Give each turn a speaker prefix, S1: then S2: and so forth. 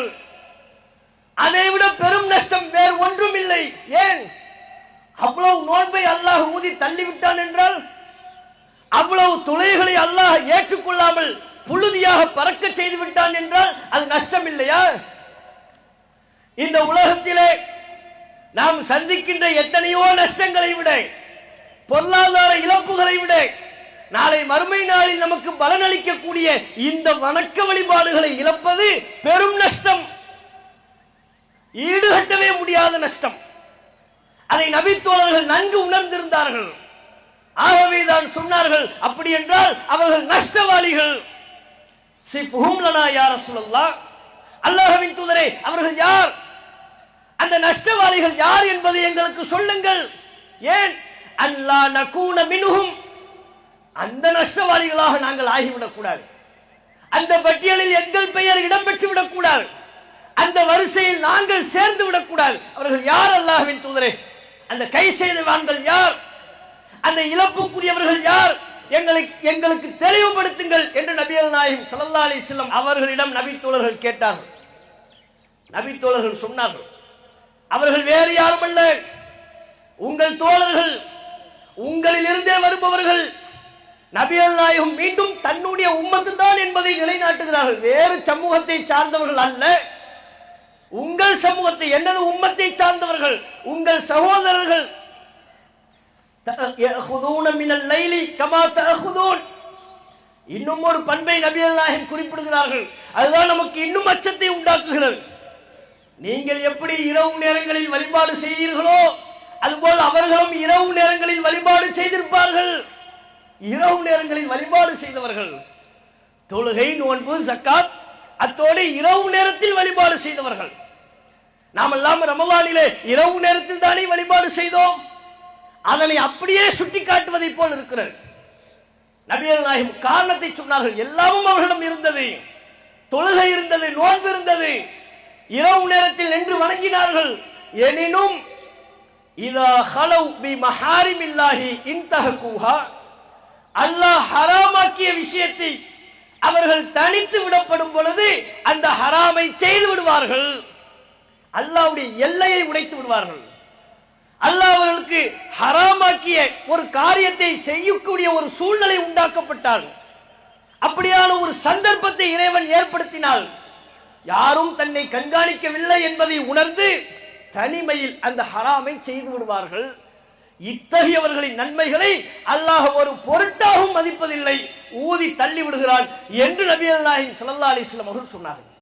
S1: விட்டார்கள். அதைவிட பெரும் நஷ்டம் வேறு ஒன்றும் இல்லை. ஏன்? அவ்வளவு நோன்பை அல்லாஹ் ஊதி தள்ளிவிட்டான் என்றால், அவ்வளவு தொழுகைகளை அல்லாஹ் ஏற்றுக்கொள்ளாமல் புழுதியாக பறக்க செய்து விட்டான் என்றால் அது நஷ்டம் இல்லையா? இந்த உலகத்திலே நாம் சந்திக்கின்ற எத்தனையோ நஷ்டங்களை விட, பொருளாதார இழப்புகளை விட, நாளை மறுமை நாளில் நமக்கு பலனளிக்கக்கூடிய இந்த வணக்க வழிபாடுகளை இழப்பது பெரும் நஷ்டம், ஈடுகட்டவே முடியாத நஷ்டம். அதை நபித்தோழர்கள் நன்கு உணர்ந்திருந்தார்கள். ஆகவேதான் சொன்னார்கள், அப்படி என்றால் அவர்கள் நஷ்டவாளிகள். சிஃப்ஹும் லனா யா ரசூலல்லாஹ், அல்லாஹ்வின் தூதரே அவர்கள் யார், அந்த நஷ்டவாளிகள் யார் என்பதை எங்களுக்கு சொல்லுங்கள். ஏன்? அல்லா நகூன மின்ஹும், அந்த நஷ்டவாளிகளாக நாங்கள் ஆகிவிடக் கூடாது, அந்த பட்டியலில் எங்கள் பெயர் இடம்பெற்று விடக்கூடாது, அந்த வரிசையில் நாங்கள் சேர்ந்து விடக்கூடாது. அவர்கள் யார் அல்லாஹ்வின் தூதரே? அந்த கை செய்தவான்கள் யார், அந்த இழப்புக்குரியவர்கள் யார், எங்களுக்கு தெளிவுபடுத்துங்கள் என்று நபிகள் நாயகம் ஸல்லல்லாஹு அலைஹி வஸல்லம் அவர்களிடம் நபித்தோழர்கள் கேட்டார்கள். நபித்தோழர்கள் சொன்னார்கள், அவர்கள் வேறு யாரும் அல்ல, உங்கள் தோழர்கள், உங்களில் இருந்தே வருபவர்கள். நபிகள் நாயகம் மீண்டும் தன்னுடைய உம்மத்து தான் என்பதை நிலைநாட்டுகிறார்கள். வேறு சமூகத்தை சார்ந்தவர்கள் அல்ல, உங்கள் சமூகத்தை, என்னது உம்மத்தை சார்ந்தவர்கள், உங்கள் சகோதரர்கள். இன்னும் ஒரு பண்பை நபிகள் நாயகம் குறிப்பிடுகிறார்கள், அதுதான் நமக்கு இன்னும் அச்சத்தை உண்டாக்குகிறது. நீங்கள் எப்படி இரவு நேரங்களில் வழிபாடு செய்தீர்களோ அதுபோல் அவர்களும் இரவு நேரங்களில் வழிபாடு செய்திருப்பார்கள். இரவு நேரங்களில் வழிபாடு செய்தவர்கள், தொழுகை, நோன்பு, ஜக்காத், அத்தோடு இரவு நேரத்தில் வழிபாடு செய்தவர்கள். நாம் எல்லாம் ரமலானிலே இரவு நேரத்தில் தானே வழிபாடு செய்தோம். அதனை அப்படியே சுட்டி காட்டுவதை போல் இருக்கிறது. நபிகள் நாயகம் காரணத்தை சொன்னார்கள். எல்லாமும் அவர்களிடம் இருந்தது, தொழுகை இருந்தது, நோன்பு இருந்தது, இரவு நேரத்தில் நின்று வணங்கினார்கள். எனினும் இதா ஹலவ் பி மஹாரிமில்லாஹி இன்தஹகுஹா, அல்லாஹ் ஹராமாக்கிய விஷயத்தை அவர்கள் தனித்து விடப்படும் பொழுது அந்த ஹராமை செய்து விடுவார்கள், அல்லாஹ்வுடைய எல்லையை உடைத்து விடுவார்கள். அல்லாஹ் அவர்களுக்கு ஹராமாக்கிய ஒரு காரியத்தை செய்யக்கூடிய ஒரு சூழ்நிலை உண்டாக்கப்பட்டால், அப்படியான ஒரு சந்தர்ப்பத்தை இறைவன் ஏற்படுத்தினால், யாரும் தன்னை கண்காணிக்கவில்லை என்பதை உணர்ந்து தனிமையில் அந்த ஹராமை செய்து விடுவார்கள். இத்தகையவர்களின் நன்மைகளை அல்லாஹ் ஒரு பொருட்டாகவும் மதிப்பதில்லை, ஊதி தள்ளி விடுகிறான் என்று நபிகள் நாயகம் ஸல்லல்லாஹு அலைஹி வஸல்லம் அவர்கள் சொன்னார்கள்.